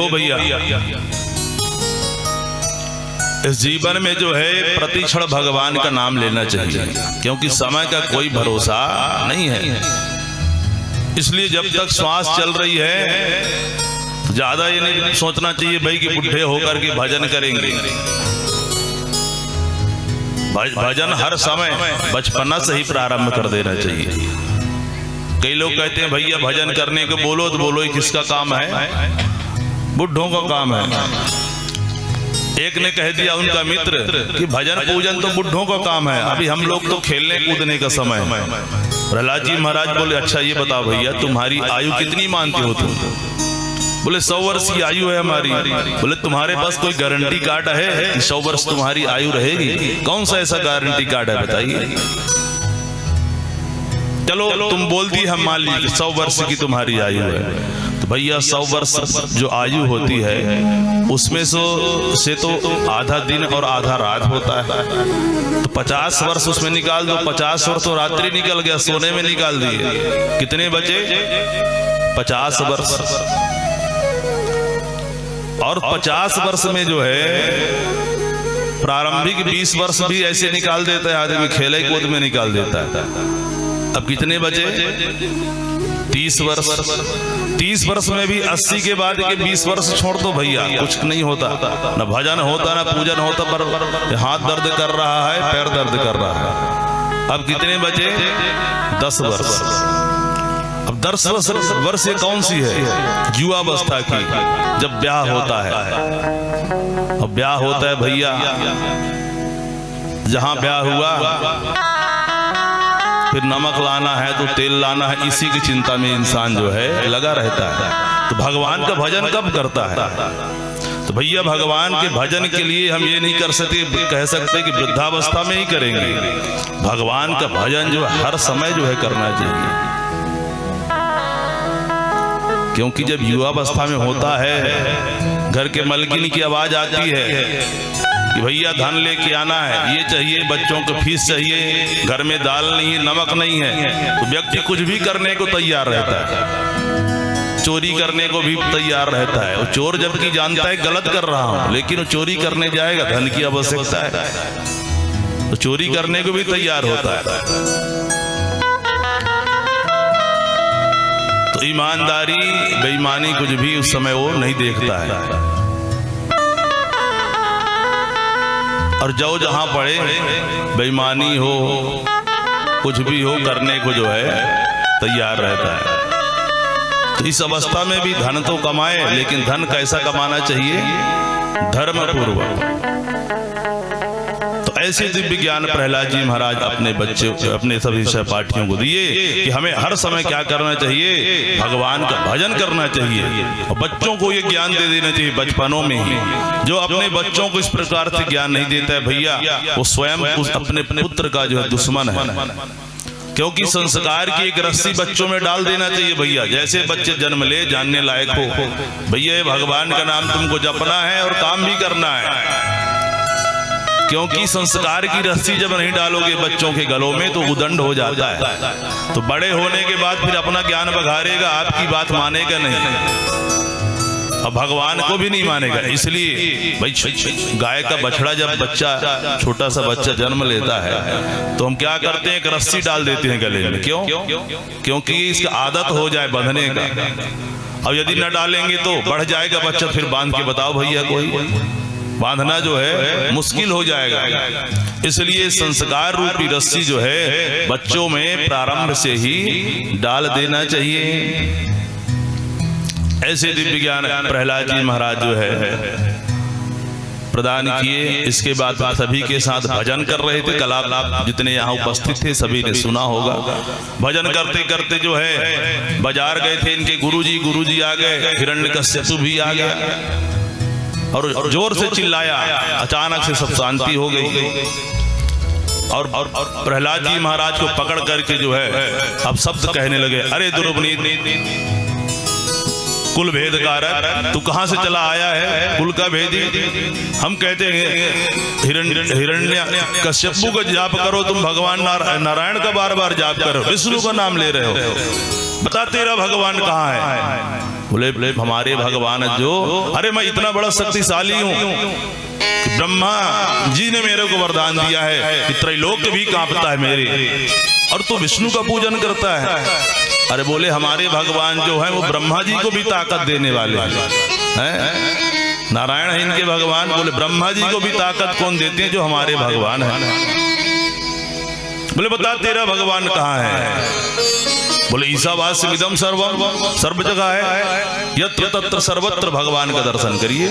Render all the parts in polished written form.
देखो भैया, इस जीवन में जो है प्रतिक्षण भगवान का नाम लेना चाहिए, क्योंकि समय का कोई भरोसा नहीं है। इसलिए जब तक श्वास चल रही है तो ज्यादा ये नहीं सोचना चाहिए भाई कि बुढ़े होकर के भजन करेंगे। भजन हर समय बचपना से ही प्रारंभ कर देना चाहिए। कई लोग कहते हैं भैया भजन करने को बोलो तो बोलो, किसका काम है? बुढ़ों का काम है। एक ने कह दिया उनका मित्र कि भजन पूजन तो बुढ़ों का काम है, अभी हम लोग तो खेलने कूदने का समय है। प्रहलाद जी महाराज बोले अच्छा ये बताओ भैया तुम्हारी आयु कितनी मानते हो तुम? बोले 100 वर्ष की आयु है हमारी। बोले तुम्हारे पास कोई गारंटी कार्ड है कि 100 वर्ष तुम्हारी आयु रहेगी? कौन सा ऐसा गारंटी कार्ड है बताइए? चलो तुम बोल दी हम मान ली 100 वर्ष की तुम्हारी आयु है, तो भैया 100 वर्ष जो आयु होती है उसमें से तो आधा दिन और आधा रात होता है, तो 50 वर्ष उसमें निकाल दो। 50 वर्ष तो रात्रि निकल गया, सोने में निकाल दिए, कितने बचे? 50 वर्ष। और 50 वर्ष में जो है प्रारंभिक 20 वर्ष भी ऐसे निकाल देता है आदमी, खेले कूद में निकाल देता है। अब कितने बचे? 30 वर्ष। 30 वर्ष में भी 80 के बाद के 20 वर्ष छोड़ दो भैया, कुछ नहीं होता, न भजन होता न पूजन होता, पर हाथ दर्द कर रहा है, पैर दर्द कर रहा है। अब कितने बचे? 10 वर्ष। अब 10 वर्ष ये कौन सी है? युवावस्था की, जब ब्याह होता है। अब ब्याह होता है भैया, जहां ब्याह हुआ फिर नमक लाना है तो तेल लाना है, इसी की चिंता में इंसान जो है लगा रहता है। तो भगवान का भजन कब करता है? तो भैया भगवान के भजन के लिए हम ये नहीं कर सकते, कह सकते कि वृद्धावस्था में ही करेंगे। भगवान का भजन जो हर समय जो है करना चाहिए, क्योंकि जब युवावस्था में होता है घर के मलकिन की आवाज आती है कि भैया धन लेके आना है, ये चाहिए, बच्चों को फीस चाहिए, घर में दाल नहीं है, नमक नहीं है, तो व्यक्ति कुछ भी करने को तैयार रहता है, चोरी करने को भी तैयार रहता है। वो चोर जबकि जानता है गलत कर रहा हूं, लेकिन वो चोरी करने जाएगा, धन की आवश्यकता है तो चोरी करने को भी तैयार होता है। तो ईमानदारी बेईमानी कुछ भी उस समय वो नहीं देखता है, और जो जहां पड़े बेईमानी हो कुछ भी हो करने को जो है तैयार रहता है। तो इस अवस्था में भी धन तो कमाए, लेकिन धन कैसा कमाना चाहिए? धर्म पूर्वक। तो ऐसे दिव्य ज्ञान प्रहलाद जी महाराज अपने बच्चे, अपने सभी सहपाठियों को दिए कि हमें हर समय क्या करना चाहिए? भगवान का भजन करना चाहिए। और बच्चों को ये ज्ञान दे देना चाहिए बचपनों में ही। जो अपने बच्चों को इस प्रकार से ज्ञान नहीं देता है भैया, वो स्वयं अपने पुत्र का जो है दुश्मन है। क्योंकि संस्कार की एक रस्सी बच्चों में डाल देना चाहिए भैया। जैसे बच्चे जन्म ले, जानने लायक हो, भैया भगवान का नाम तुमको जपना है और काम भी करना है। क्योंकि संस्कार की रस्सी जब नहीं डालोगे बच्चों के गलों में तो उदंड हो जाता है, तो बड़े होने के बाद फिर अपना ज्ञान बघारेगा, आपकी बात मानेगा नहीं, अब भगवान को भी नहीं मानेगा। इसलिए भाई गाय का बछड़ा जब बच्चा, छोटा सा बच्चा जन्म लेता है तो हम क्या करते हैं? एक रस्सी डाल देते हैं गले में। क्यों? क्योंकि इसका आदत हो जाए बंधने का। अब यदि न डालेंगे तो बढ़ जाएगा बच्चा, फिर बांध के बताओ भैया, कोई बांधना जो है मुश्किल हो जाएगा। इसलिए संस्कार रूपी रस्सी जो है बच्चों में प्रारंभ से ही डाल देना चाहिए। ऐसे दिव्य ज्ञान प्रहलाद जी महाराज जो है प्रदान किए। इसके बाद सभी के साथ भजन कर रहे थे। कलाकार जितने यहाँ उपस्थित थे सभी ने सुना होगा। भजन करते करते जो है बाजार गए थे इनके गुरुजी आ गए, हिरण्यकश्यप भी आ गया और जोर से चिल्लाया। अचानक से सब शांति हो गई और प्रहलाद जी महाराज को पकड़ करके जो है अब शब्द कहने लगे, अरे दुर्विनीत, कुल भेद कारक, तू कहां से चला आया है, कुल का भेदी। हम कहते हैं हिरण्य कश्यपु का जाप करो, तुम भगवान नारायण का बार बार जाप करो, विष्णु का नाम ले रहे हो, बता तेरा भगवान कहाँ है। बोले हमारे भगवान जो, अरे मैं इतना बड़ा शक्तिशाली हूँ, ब्रह्मा जी ने मेरे को वरदान दिया है कि त्रैलोक भी कांपता है मेरे, और तू विष्णु का पूजन करता है। अरे बोले हमारे भगवान जो है वो ब्रह्मा जी को भी ताकत देने वाले हैं, नारायण है इनके भगवान। बोले ब्रह्मा जी को भी ताकत कौन देते हैं, जो हमारे भगवान है। बोले बता तेरा भगवान कहाँ है। बोले ईशावास्यमिदं सर्वम, सर्व जगह है, यत्र तत्र सर्वत्र भगवान का दर्शन करिए।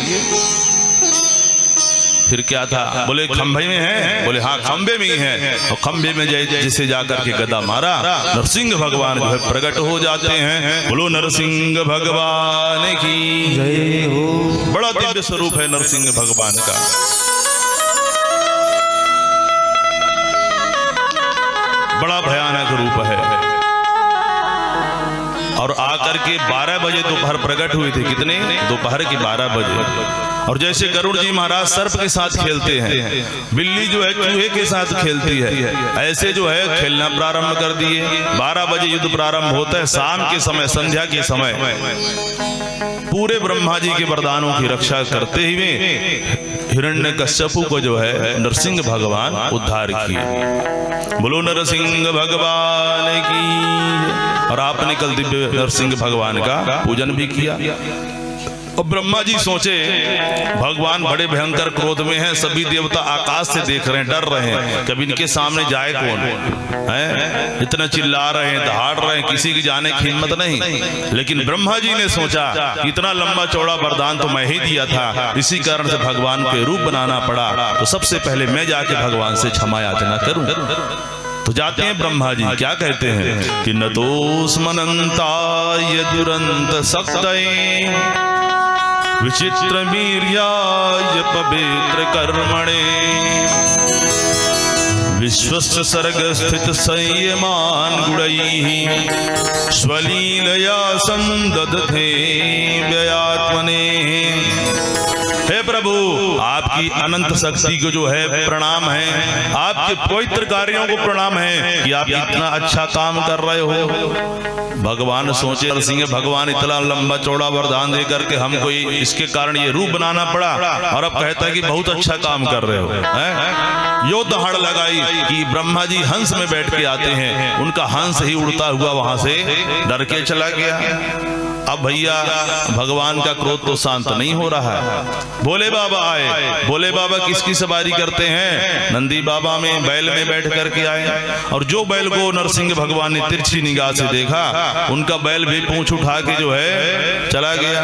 फिर क्या था, बोले खंभे में है। बोले हाँ खंभे में ही है, और खंभे में जिसे जाकर के गदा मारा, नरसिंह भगवान जो है प्रकट हो जाते हैं। बोलो नरसिंह भगवान की जय हो। बड़ा दिव्य स्वरूप है नरसिंह भगवान का। बड़ा भयानक रूप है। और आकर के 12 बजे दोपहर प्रकट हुए थे। कितने? दोपहर के 12 बजे। और जैसे गरुड़ जी महाराज सर्प के साथ खेलते हैं, बिल्ली जो है चूहे के साथ खेलती है, ऐसे जो है खेलना प्रारंभ कर दिए। 12 बजे युद्ध प्रारंभ होता है। शाम के समय, संध्या के समय पूरे ब्रह्मा जी के वरदानों की रक्षा करते हुए हिरण्यकश्यपु को जो है नरसिंह भगवान उद्धार किए। बोलो नरसिंह भगवान की। और आपने कल दिव्य नरसिंह भगवान का पूजन भी किया। और ब्रह्मा जी सोचे भगवान बड़े भयंकर क्रोध में हैं, सभी देवता आकाश से देख रहे हैं, डर रहे हैं, कभी इनके सामने जाए कौन है। इतना चिल्ला रहे हैं, दहाड़ रहे हैं, किसी की जाने की हिम्मत नहीं। लेकिन ब्रह्मा जी ने सोचा इतना लंबा चौड़ा वरदान तो मैं ही दिया था, इसी कारण से भगवान के रूप बनाना पड़ा, तो सबसे पहले मैं जाके भगवान से क्षमा याचना करूं। तो जाते हैं ब्रह्मा जी, क्या कहते हैं कि न तोस्मनन्ताय दुरंत सक्तये विचित्र वीर्याय पवित्र कर्मणे विश्वस्य सर्ग स्थित संयमान गुणैः स्वलीलया संदधते व्ययात्मने। हे प्रभु, आपकी अनंत शक्ति को जो है प्रणाम है, आपके पवित्र कार्यों को प्रणाम है कि आप इतना अच्छा काम कर रहे हो। भगवान सोचे नरसिंह भगवान इतना लंबा चौड़ा वरदान दे करके हमको इसके कारण ये रूप बनाना पड़ा, और अब कहता है कि बहुत अच्छा काम कर रहे हो। यो दहाड़ लगाई कि ब्रह्मा जी हंस में बैठ के आते हैं, उनका हंस ही उड़ता हुआ वहां से डर के चला गया। अब भैया भगवान का क्रोध तो शांत नहीं हो रहा है। भोले बाबा आए। भोले बाबा किसकी सवारी करते हैं? नंदी बाबा में बैल में बैठ करके आए। और जो बैल को नरसिंह भगवान ने तिरछी निगाह से देखा, उनका बैल भी पूंछ उठा के जो है चला गया।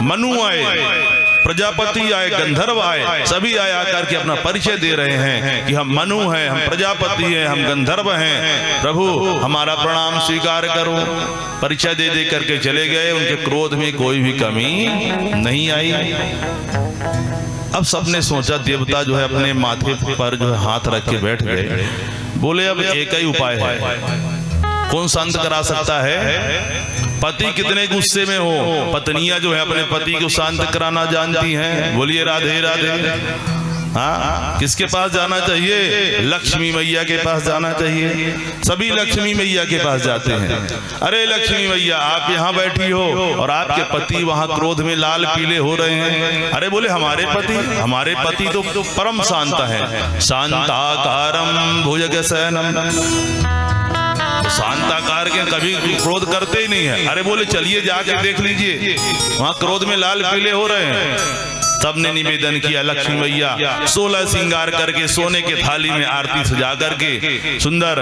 मनु आए, प्रजापति आए, गंधर्व आए, सभी आए आकर के अपना परिचय दे रहे हैं कि हम मनु हैं, हम प्रजापति हैं, हम गंधर्व हैं, प्रभु हमारा प्रणाम स्वीकार करो। परिचय दे दे करके चले गए। उनके क्रोध में कोई भी कमी नहीं आई। अब सबने सोचा देवता जो है अपने माथे पर जो है हाथ रख के बैठ गए। बोले अब एक ही उपाय है, कौन शांत करा सकता है? पति कितने गुस्से में हो, पत्नियां जो है अपने पति को शांत कराना जानती हैं। बोलिए राधे राधे। हाँ, किसके पास जाना चाहिए? लक्ष्मी मैया के पास जाना चाहिए। सभी लक्ष्मी मैया के पास जाते हैं। अरे लक्ष्मी मैया, आप यहाँ बैठी हो और आपके पति वहाँ क्रोध में लाल पीले हो रहे हैं। अरे बोले हमारे पति तो परम शांत है। शांताकारम भुजगशयनम, शांताकार के कभी क्रोध करते ही नहीं है। अरे बोले चलिए जाके देख लीजिए, वहाँ क्रोध में लाल पीले हो रहे हैं। सबने निवेदन किया। लक्ष्मी मैया 16 श्रृंगार करके सोने के थाली में आरती सजा करके सुंदर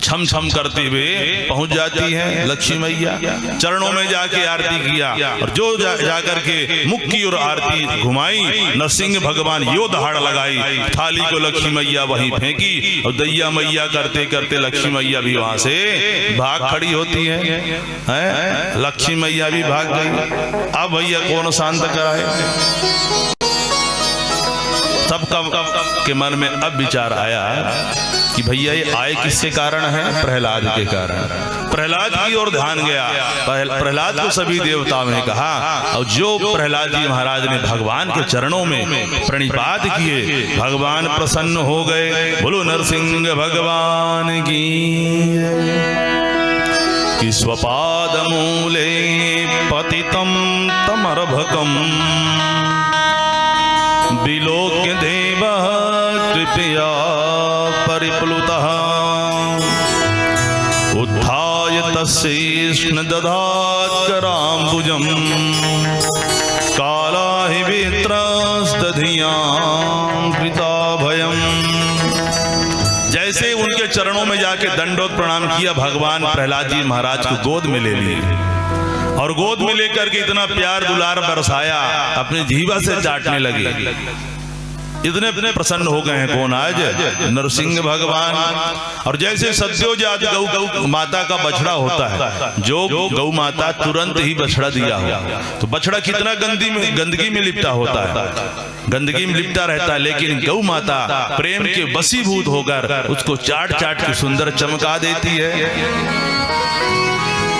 छम छम करते हुए पहुंच जाती हैं लक्ष्मी मैया। चरणों में जाके आरती किया, और जो जाकर के मुख की ओर आरती घुमाई, नरसिंह भगवान यो दहाड़ लगाई, थाली को लक्ष्मी मैया वहीं फेंकी, और दैया मैया करते करते लक्ष्मी मैया भी वहां से भाग खड़ी होती है। लक्ष्मी मैया भी भाग गई। अब भैया कौन शांत कराए? सबका के मन में अब विचार आया कि भैया ये आए किसके कारण है? प्रहलाद के कारण। प्रहलाद की ओर ध्यान गया, प्रहलाद को सभी देवताओं ने कहा, और जो प्रहलाद जी महाराज ने भगवान के चरणों में प्रणिपात किए, भगवान प्रसन्न हो गए। बोलो नरसिंह भगवान की। कि स्वपाद मूले पतितं तमर्भकं विलोक्य देवः कृपया परिप्लुतः उत्थाय तस्यैष्ण दधात् कराम्बुजं कालाहि वित्रस्तधियां कृताभयम्। जैसे उनके चरणों में जाके दंडवत प्रणाम किया, भगवान प्रहलाद जी महाराज को गोद में ले लिए और गोद में लेकर के इतना प्यार दुलार बरसाया, अपनी जीवा से चाटने लगे। इतने प्रसन्न हो गए हैं कौन? आज नरसिंह भगवान। और जैसे सद्योजात गौ माता का बछड़ा होता है, जो गौ माता तुरंत ही बछड़ा दिया हो तो बछड़ा कितना गंदगी में लिपटा होता है, गंदगी में लिपटा रहता है, लेकिन गौ माता प्रेम के वशीभूत होकर उसको चाट चाट के सुंदर चमका देती है।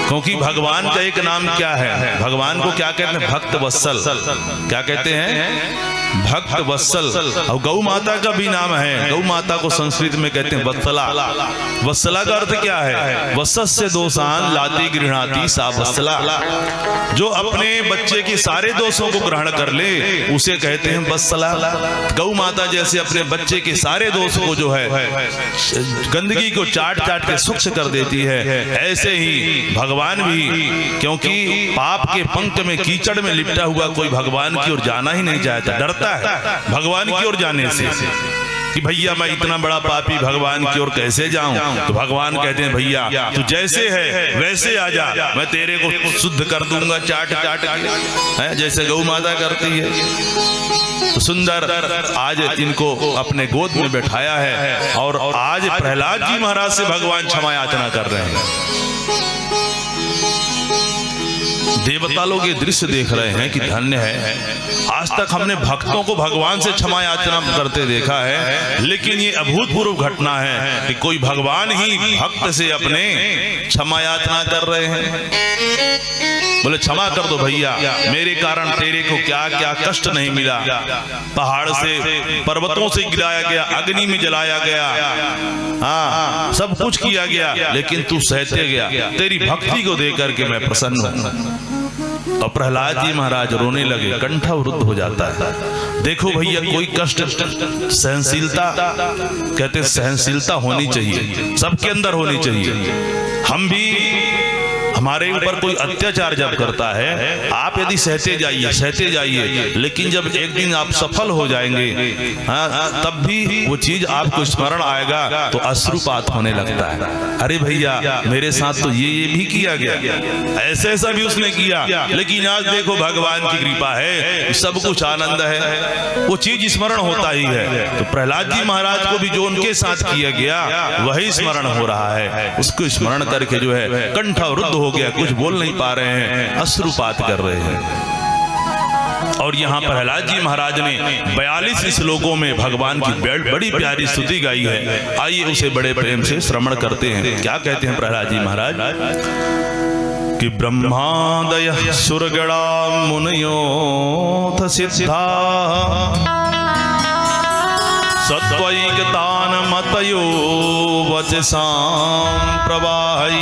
क्योंकि भगवान का एक नाम क्या है? भगवान को क्या कहते हैं? भक्त वत्सल। क्या कहते हैं? भक्त वत्सल। और गौ माता का भी नाम है, गौ माता को संस्कृत में कहते हैं वत्सला। वत्सला का अर्थ क्या है? वत्सस्य दोषान लाति गृह्णाति सा वत्सला। जो अपने बच्चे के सारे दोषों को ग्रहण कर ले उसे कहते हैं वत्सला। गौ माता जैसे अपने बच्चे के सारे दोषों को जो है गंदगी को चाट चाट के स्वच्छ कर देती है, ऐसे ही भगवान भी, क्योंकि पाप के पंख में कीचड़ में लिपटा हुआ कोई भगवान की ओर जाना ही नहीं चाहता, डरता है भगवान की ओर जाने से कि भैया मैं इतना बड़ा पापी भगवान की ओर कैसे जाऊं। तो भगवान कहते हैं भैया तू जैसे है वैसे आ जा, मैं तेरे को शुद्ध कर दूंगा चाट चाट के, जैसे गौ माता करती है। तो सुंदर आज इनको अपने गोद में बैठाया है और आज प्रहलाद जी महाराज से भगवान क्षमा याचना कर रहे हैं। देवता लोग ये दृश्य देख रहे हैं कि धन्य है, आज तक हमने भक्तों को भगवान से क्षमा याचना करते देखा है, लेकिन ये अभूतपूर्व घटना है कि कोई भगवान ही भक्त से अपने क्षमा याचना कर रहे हैं। बोले क्षमा कर दो भैया, मेरे कारण तेरे को क्या क्या कष्ट नहीं मिला, पहाड़ से पर्वतों से गिराया गया, अग्नि में जलाया गया, हाँ सब कुछ किया गया, लेकिन तू सहते गया, तेरी भक्ति को देख करके मैं प्रसन्न हूं। और प्रहलाद जी महाराज रोने लगे, कंठावरुद्ध हो जाता है। देखो भैया कोई कष्ट सहनशीलता, कहते सहनशीलता होनी चाहिए, सबके अंदर होनी चाहिए। हम भी हमारे ऊपर कोई अत्याचार जब करता है, आप यदि सहते जाइए, लेकिन जब एक दिन आप सफल हो जाएंगे, तब भी वो चीज आपको स्मरण आएगा तो अश्रुपात होने लगता है। अरे भैया मेरे साथ तो ये भी किया गया, ऐसा भी उसने किया, लेकिन आज देखो भगवान की कृपा है, सब कुछ आनंद है, वो चीज स्मरण होता ही है। तो प्रहलाद जी महाराज को भी जो उनके साथ किया गया वही स्मरण हो रहा है, उसको स्मरण करके जो है कंठावरुद्ध हो गया, कुछ बोल नहीं पा रहे हैं, अश्रुपात कर रहे हैं। और यहाँ प्रहलाद जी महाराज ने 42 श्लोकों में भगवान की बड़ी प्यारी स्तुति गाई है। आइए उसे बड़े प्रेम से श्रवण करते हैं। क्या कहते हैं प्रहलाद जी महाराज कि ब्रह्मादयः सुरगणा मुनयोऽथ सिद्धा सत्वैकतान मतयो वचसां प्रवाहै